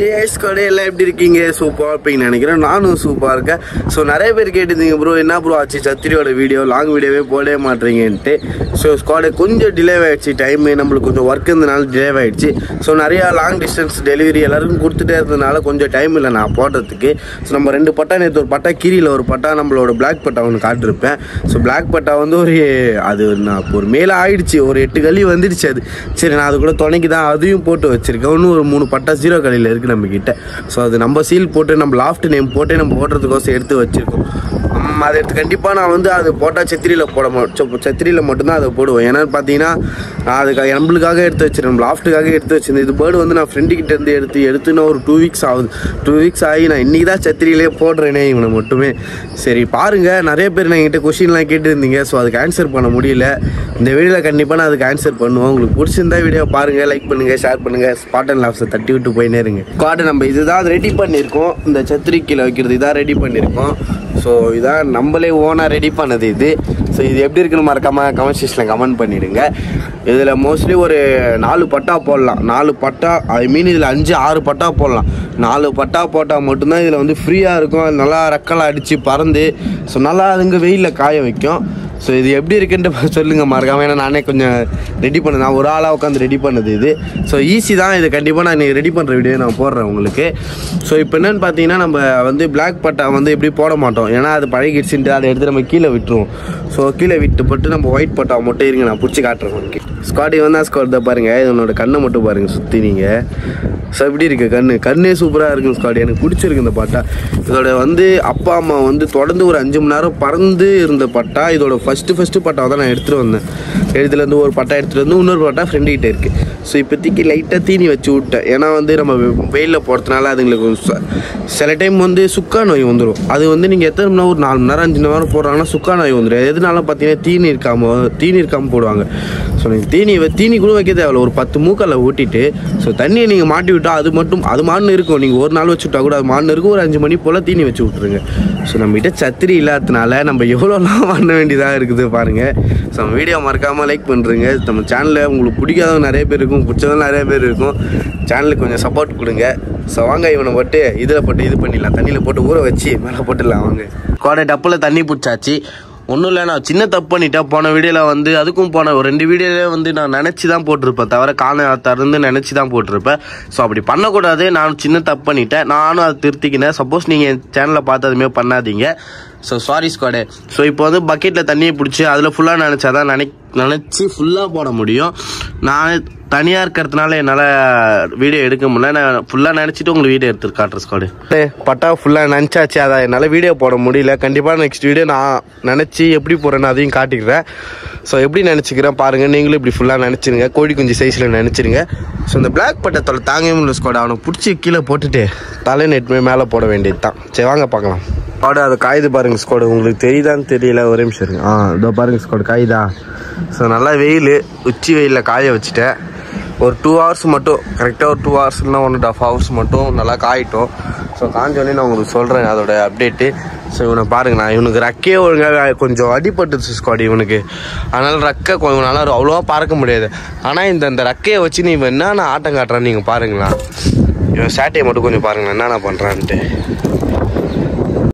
Ace கடை எல்லாம் எப்படி இருக்கீங்க? சூப்பராக இருப்பீங்கன்னு நினைக்கிறேன். நானும் சூப்பராக இருக்கேன். ஸோ நிறைய பேர் கேட்டிருந்தீங்க, ப்ரோ என்ன ப்ரோ ஆச்சு சத்திரியோட வீடியோ லாங் வீடியோவே போடவே மாட்டேறீங்கன்ட்டு. ஸோ ஸ்குவாடே கொஞ்சம் டிலே ஆகிடுச்சு, டைமு நம்மளுக்கு கொஞ்சம் ஒர்க் இருந்ததுனால டிலே ஆகிடுச்சு. ஸோ நிறையா லாங் டிஸ்டன்ஸ் டெலிவரி எல்லாருக்கும் கொடுத்துட்டே இருந்ததுனால கொஞ்சம் டைம் இல்லை நான் போடுறதுக்கு. ஸோ நம்ம 2 பட்டா நேற்று ஒரு பட்டா கீரியில் ஒரு பட்டா நம்மளோட பிளாக் பட்டா ஒன்று காட்டிருப்பேன். ஸோ பிளாக் பட்டா வந்து அது நான் ஒரு மேலே ஆகிடுச்சு, ஒரு 8 கழி வந்துடுச்சு. அது சரி நான் அது கூட துணைக்கு தான் அதையும் போட்டு வச்சுருக்கேன். இன்னும் ஒரு 3 பட்டா 0 கழியில் இருக்குது நம்மக்கிட்ட. ஸோ அது நம்ம சீல் போட்டு நம்ம லாஃப்ட் நேம் போட்டு நம்ம ஓட்டுறதுக்கோசம் எடுத்து வச்சுருக்கோம். அதை எடுத்து கண்டிப்பாக நான் வந்து அது போட்டால் சத்திரியில் போட மாட்டோம், சத்திரியில் மட்டும்தான் அதை போடுவேன். ஏன்னா பார்த்தீங்கன்னா அதுக்காக நம்மளுக்காக எடுத்து வச்சுருக்கேன், நம்ம லாஃப்ட்டுக்காக எடுத்து வச்சுருந்தேன். இது பேர்டு வந்து நான் ஃப்ரெண்டுக்கிட்ட இருந்து எடுத்து நான் ஒரு 2 வீக்ஸ் ஆகுது. 2 வீக்ஸ் ஆகி நான் இன்றைக்கி தான் சத்திரியிலே போடுறேனே இவனை மட்டுமே. சரி பாருங்கள், நிறைய பேர் நான் என்கிட்ட கொஷின்லாம் கேட்டுருந்தீங்க. ஸோ அதுக்கு ஆன்சர் பண்ண முடியல. இந்த வீடியோவில் கண்டிப்பாக நான் அதுக்கு ஆன்சர் பண்ணுவேன். உங்களுக்கு பிடிச்சிருந்தா வீடியோ பாருங்கள், லைக் பண்ணுங்கள், ஷேர் பண்ணுங்கள், ஸ்பாட் அண்ட் லாப்ஸை தட்டி விட்டு போயினே இருங்க. கார்டு நம்ம இதுதான் ரெடி பண்ணியிருக்கோம், இந்த சத்திரி கீழே வைக்கிறது இதான் ரெடி பண்ணியிருக்கோம். ஸோ இதான் நம்மளே ஓனாக ரெடி பண்ணது இது. ஸோ இது எப்படி இருக்குன்னு மறக்காமல் கமெண்ட் செக்ஷனில் கமெண்ட் பண்ணிவிடுங்க. இதில் மோஸ்ட்லி ஒரு 4 பட்டா போடலாம். 4 பட்டா இதில் 5-6 பட்டா போடலாம். 4 பட்டா போட்டால் மட்டும்தான் இதில் வந்து ஃப்ரீயாக இருக்கும். நல்லா ரெக்கெல்லாம் அடித்து பறந்து ஸோ நல்லா அதுங்க வெயிலில் காய வைக்கும். ஸோ இது எப்படி இருக்குன்ட்டு சொல்லுங்கள் மறக்காமல். ஏன்னா நானே கொஞ்சம் ரெடி பண்ணேன், நான் ஒரு ஆளாக உட்காந்து ரெடி பண்ணது இது. ஸோ ஈஸி தான் இது, கண்டிப்பாக நான் இன்றைக்கி ரெடி பண்ணுற வீடியோ நான் போடுறேன் உங்களுக்கு. ஸோ இப்போ என்னென்னு பார்த்தீங்கன்னா நம்ம வந்து பிளாக் பட்டா வந்து எப்படி போட மாட்டோம், ஏன்னா அது பழகிடுச்சுன்ட்டு அதை எடுத்து நம்ம கீழே விட்டுருவோம். ஸோ கீழே விட்டுப்பட்டு நம்ம ஒயிட் பட்டா மட்டும் இருங்க நான் பிடிச்சி காட்டுறேன் உங்களுக்கு. ஸ்காடி வந்தால் ஸ்காட் தான் பாருங்கள், இதனோட கண்ணை மட்டும் பாருங்கள் சுற்றி நீங்கள். ஸோ எப்படி இருக்குது கண்ணே சூப்பராக இருக்கும் ஸ்காடி, எனக்கு பிடிச்சிருக்கு இந்த பட்டா. இதோட வந்து அப்பா அம்மா வந்து தொடர்ந்து ஒரு 5 மணி நேரம் பறந்து இருந்த பட்டா. இதோட ஃபஸ்ட்டு பட்டா தான் நான் எடுத்துகிட்டு வந்தேன். இதுலேருந்து ஒரு பட்டா எடுத்துகிட்டு வந்து இன்னொரு பட்டா ஃப்ரெண்டுக்கிட்ட இருக்குது. ஸோ இப்போதைக்கு லைட்டாக தீனி வச்சு விட்டேன். ஏன்னா வந்து நம்ம வெயிலில் போகிறதுனால அதுங்களுக்கு சில டைம் வந்து சுக்கா நோய் வந்துடும். அது வந்து நீங்கள் எத்தனை மணி நேரம், ஒரு 4 மணி நேரம் 5 மணி நேரம் போடுறாங்கன்னா சுக்கா நோய் வந்துடும். எதுனால பார்த்தீங்கன்னா தீனி இருக்காமல் போடுவாங்க. ஸோ நீங்கள் தீனி கூட வைக்க தேவையில்ல, ஒரு 10 மூக்கல்ல ஊட்டிட்டு ஸோ தண்ணியை நீங்கள் மாட்டி விட்டால் அது மான்னு இருக்கும். நீங்கள் ஒரு நாள் வச்சு விட்டா கூட அது மான்னு இருக்கும். ஒரு 5 மணி போல் தீனி வச்சு விட்ருங்க. ஸோ நம்மகிட்ட சத்திரி இல்லாததுனால நம்ம எவ்வளோலாம் பண்ண வேண்டியதாக இருக்குது பாருங்கள். ஸோ நம்ம வீடியோ மறக்காமல் லைக் பண்ணுறேங்க. நம்ம சேனலில் உங்களுக்கு பிடிக்காதவங்க நிறைய பேர் இருக்கும், பிடிச்சவங்க நிறைய பேர் இருக்கும். சேனலுக்கு கொஞ்சம் சப்போர்ட் கொடுங்க. ஸோ வாங்க இவனை போட்டு இதில் போட்டு இது பண்ணிடலாம், தண்ணியில் போட்டு ஊற வச்சு மேலே போட்டுடலாம். வாங்க கோடை டப்பில் தண்ணி பிடிச்சாச்சு. ஒன்றும் இல்லை, நான் சின்ன தப்பு பண்ணிட்டேன். போன வீடியோவில் வந்து அதுக்கும் போன ஒரு 2 வீடியோவிலே வந்து நான் நினச்சி தான் போட்டிருப்பேன், தவிர திறந்து நினச்சி தான் போட்டிருப்பேன். ஸோ அப்படி பண்ணக்கூடாது, நான் சின்ன தப்பு பண்ணிட்டேன். நானும் அதை திருத்திக்கினேன். சப்போஸ் நீங்கள் என் சேனலில் பார்த்து அதுமாதிரி பண்ணாதீங்க. So sorry ஸ்குவாடே. ஸோ இப்போ வந்து பக்கெட்டில் தண்ணியை பிடிச்சி அதில் ஃபுல்லாக நினச்சாதான் நினச்சி ஃபுல்லாக போட முடியும். நான் தனியாக இருக்கிறதுனால என்னால் வீடியோ எடுக்க முடியல. நான் ஃபுல்லாக நினச்சிட்டு உங்களுக்கு வீடியோ எடுத்து காட்டுறேன் ஸ்குவாடு. பட்டா ஃபுல்லாக நினச்சாச்சு, அதான் என்னால் வீடியோ போட முடியல. கண்டிப்பாக நெக்ஸ்ட் வீடியோ நான் நினச்சி எப்படி போடுறேன்னு அதையும் காட்டிக்கிறேன். ஸோ எப்படி நினச்சிக்கிறேன் பாருங்கள், நீங்களும் இப்படி ஃபுல்லாக நினச்சிருங்க, கோழி குஞ்சு சைஸில் நினச்சிருங்க. ஸோ இந்த பிளாக் பட்டத்தோட தாங்கவே முடியல ஸ்குவாடு. அவனை பிடிச்சி கீழே போட்டுட்டு தலை நெட்டுமே மேலே போட வேண்டியது தான். சரி வாங்க பார்க்கலாம். ஸ்குவாடு அது காயுது பாருங்க ஸ்குவாடு, உங்களுக்கு தெரியுதான்னு தெரியல, ஒரே நிமிஷம் இருங்க. இதோ பாருங்க ஸ்குவாடு காயுதா. ஸோ நல்லா வெயில், உச்சி வெயிலில் காய வச்சுட்டேன். ஒரு 2 ஹவர்ஸ் மட்டும், கரெக்டாக ஒரு 2 ஹவர்ஸ் இல்லைனா 1.5 ஹவர்ஸ் மட்டும் நல்லா காயிட்டோம். ஸோ காஞ்சோடனே நான் உங்களுக்கு சொல்கிறேன் அதோட அப்டேட்டு. ஸோ இவனை பாருங்கள், நான் இவனுக்கு ரெக்கையே ஒழுங்காக கொஞ்சம் அடிபட்டுச்சு ஸ்குவாடு இவனுக்கு. அதனால் ரெக்கை கொஞ்சம் நல்லா அவ்வளோவா பறக்க முடியாது. ஆனால் இந்த ரெக்கையை வச்சு நீ என்னென்ன ஆட்டம் காட்டுறான்னு நீங்கள் பாருங்களா. இவன் சேட்டையை மட்டும் கொஞ்சம் பாருங்களேன் என்னென்ன பண்ணுறான்ட்டு.